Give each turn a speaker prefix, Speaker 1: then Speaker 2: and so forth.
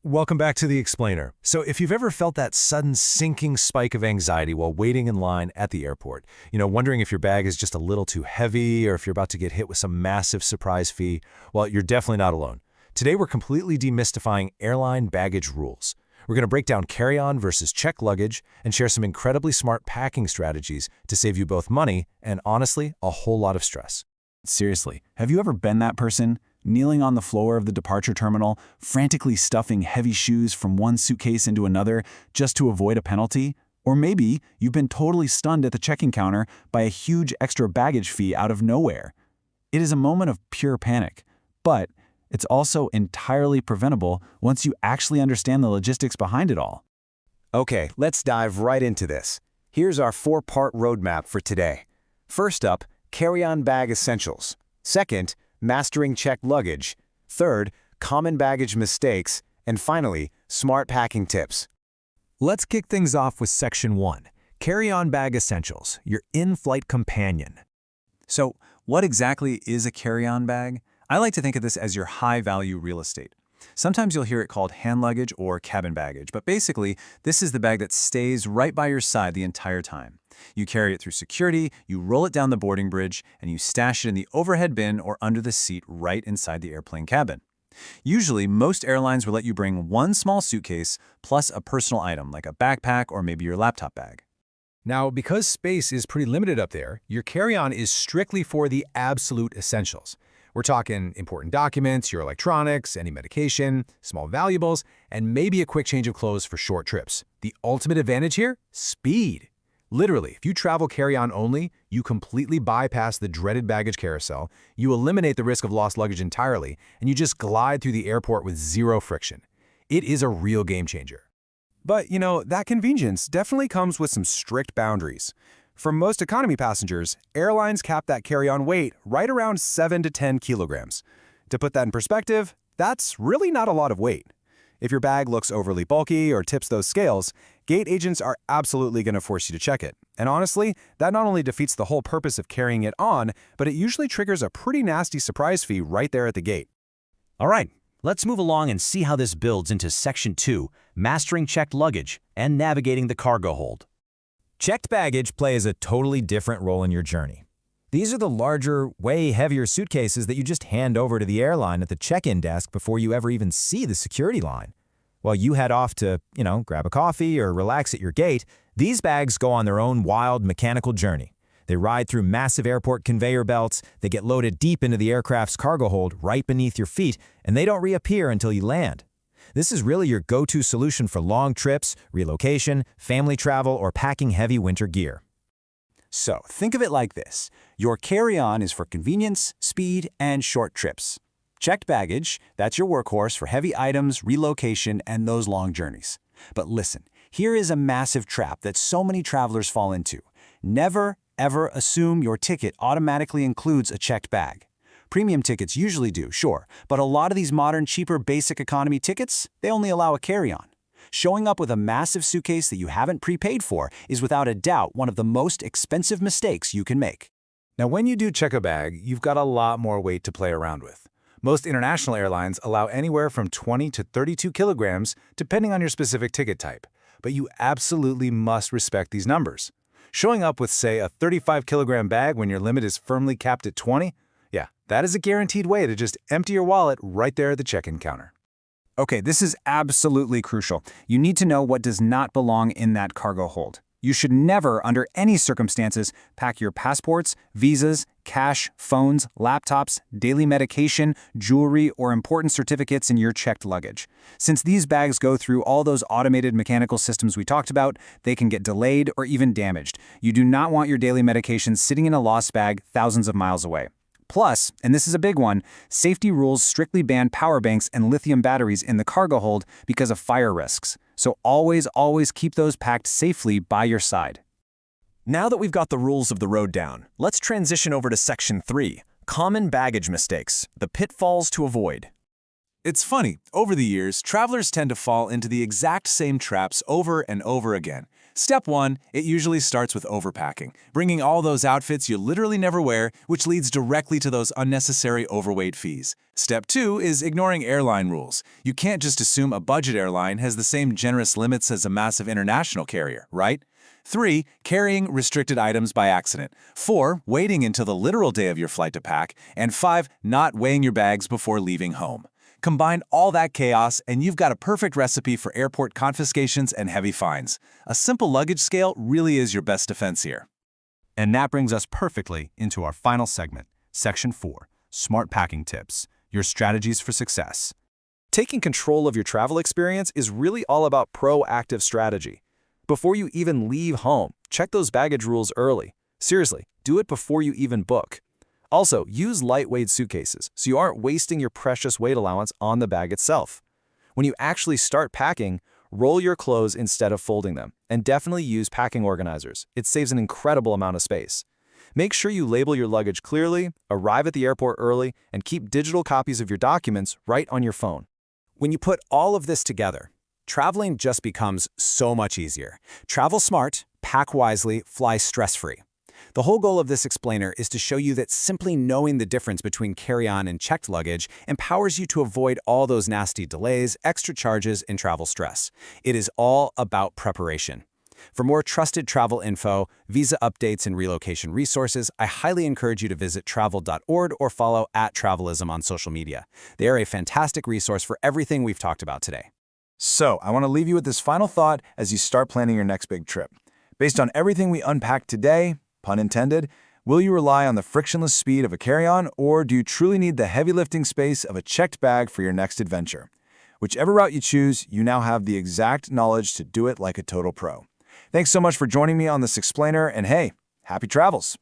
Speaker 1: Welcome back to The Explainer. So if you've ever felt that sudden sinking spike of anxiety while waiting in line at the airport, wondering if your bag is just a little too heavy or if you're about to get hit with some massive surprise fee, well, you're definitely not alone. Today, we're completely demystifying airline baggage rules. We're going to break down carry-on versus check luggage and share some incredibly smart packing strategies to save you both money and, honestly, a whole lot of stress.
Speaker 2: Seriously, have you ever been that person? Kneeling on the floor of the departure terminal, frantically stuffing heavy shoes from one suitcase into another just to avoid a penalty? Or maybe you've been totally stunned at the check-in counter by a huge extra baggage fee out of nowhere. It is a moment of pure panic, but it's also entirely preventable once you actually understand the logistics behind it all.
Speaker 3: Okay, let's dive right into this. Here's our 4-part roadmap for today. First up, carry-on bag essentials. Second, mastering checked luggage. Third, common baggage mistakes. And finally, smart packing tips.
Speaker 1: Let's kick things off with Section 1, Carry-on Bag Essentials, your in-flight companion.
Speaker 2: So, what exactly is a carry-on bag? I like to think of this as your high-value real estate. Sometimes you'll hear it called hand luggage or cabin baggage, but basically, this is the bag that stays right by your side the entire time. You carry it through security, you roll it down the boarding bridge, and you stash it in the overhead bin or under the seat right inside the airplane cabin. Usually, most airlines will let you bring one small suitcase plus a personal item like a backpack or maybe your laptop bag.
Speaker 4: Now, because space is pretty limited up there, your carry-on is strictly for the absolute essentials. We're talking important documents, your electronics, any medication, small valuables, and maybe a quick change of clothes for short trips. The ultimate advantage here? Speed. Literally, if you travel carry-on only, you completely bypass the dreaded baggage carousel, you eliminate the risk of lost luggage entirely, and you just glide through the airport with zero friction. It is a real game changer.
Speaker 3: But, that convenience definitely comes with some strict boundaries. For most economy passengers, airlines cap that carry-on weight right around 7 to 10 kilograms. To put that in perspective, that's really not a lot of weight. If your bag looks overly bulky or tips those scales, gate agents are absolutely going to force you to check it. And honestly, that not only defeats the whole purpose of carrying it on, but it usually triggers a pretty nasty surprise fee right there at the gate.
Speaker 5: All right, let's move along and see how this builds into Section 2, Mastering Checked Luggage and Navigating the Cargo Hold.
Speaker 6: Checked baggage plays a totally different role in your journey. These are the larger, way heavier suitcases that you just hand over to the airline at the check-in desk before you ever even see the security line. While you head off to, grab a coffee or relax at your gate, these bags go on their own wild mechanical journey. They ride through massive airport conveyor belts, they get loaded deep into the aircraft's cargo hold right beneath your feet, and they don't reappear until you land. This is really your go-to solution for long trips, relocation, family travel, or packing heavy winter gear.
Speaker 3: So, think of it like this. Your carry-on is for convenience, speed, and short trips. Checked baggage, that's your workhorse for heavy items, relocation, and those long journeys. But listen, here is a massive trap that so many travelers fall into. Never, ever assume your ticket automatically includes a checked bag. Premium tickets usually do, sure, but a lot of these modern, cheaper, basic economy tickets, they only allow a carry-on. Showing up with a massive suitcase that you haven't prepaid for is without a doubt one of the most expensive mistakes you can make.
Speaker 4: Now, when you do check a bag, you've got a lot more weight to play around with. Most international airlines allow anywhere from 20 to 32 kilograms, depending on your specific ticket type. But you absolutely must respect these numbers. Showing up with, say, a 35-kilogram bag when your limit is firmly capped at 20? Yeah, that is a guaranteed way to just empty your wallet right there at the check-in counter.
Speaker 2: Okay, this is absolutely crucial. You need to know what does not belong in that cargo hold. You should never, under any circumstances, pack your passports, visas, cash, phones, laptops, daily medication, jewelry, or important certificates in your checked luggage. Since these bags go through all those automated mechanical systems we talked about, they can get delayed or even damaged. You do not want your daily medications sitting in a lost bag thousands of miles away. Plus, and this is a big one, safety rules strictly ban power banks and lithium batteries in the cargo hold because of fire risks. So always keep those packed safely by your side.
Speaker 6: Now that we've got the rules of the road down, let's transition over to Section 3, Common Baggage Mistakes, the pitfalls to avoid.
Speaker 7: It's funny, over the years, travelers tend to fall into the exact same traps over and over again.
Speaker 3: Step 1, it usually starts with overpacking, bringing all those outfits you literally never wear, which leads directly to those unnecessary overweight fees. Step 2 is ignoring airline rules. You can't just assume a budget airline has the same generous limits as a massive international carrier, right? 3, carrying restricted items by accident. 4, waiting until the literal day of your flight to pack. And 5, not weighing your bags before leaving home. Combine all that chaos, and you've got a perfect recipe for airport confiscations and heavy fines. A simple luggage scale really is your best defense here.
Speaker 2: And that brings us perfectly into our final segment, Section 4, Smart Packing Tips, Your Strategies for Success.
Speaker 7: Taking control of your travel experience is really all about proactive strategy. Before you even leave home, check those baggage rules early. Seriously, do it before you even book. Also, use lightweight suitcases so you aren't wasting your precious weight allowance on the bag itself. When you actually start packing, roll your clothes instead of folding them, and definitely use packing organizers. It saves an incredible amount of space. Make sure you label your luggage clearly, arrive at the airport early, and keep digital copies of your documents right on your phone.
Speaker 2: When you put all of this together, traveling just becomes so much easier. Travel smart, pack wisely, fly stress-free. The whole goal of this explainer is to show you that simply knowing the difference between carry-on and checked luggage empowers you to avoid all those nasty delays, extra charges, and travel stress. It is all about preparation. For more trusted travel info, visa updates, and relocation resources, I highly encourage you to visit travel.org or follow @Travelism on social media. They are a fantastic resource for everything we've talked about today.
Speaker 3: So, I want to leave you with this final thought as you start planning your next big trip. Based on everything we unpacked today, pun intended, will you rely on the frictionless speed of a carry-on, or do you truly need the heavy lifting space of a checked bag for your next adventure? Whichever route you choose, you now have the exact knowledge to do it like a total pro. Thanks so much for joining me on this explainer, and hey, happy travels!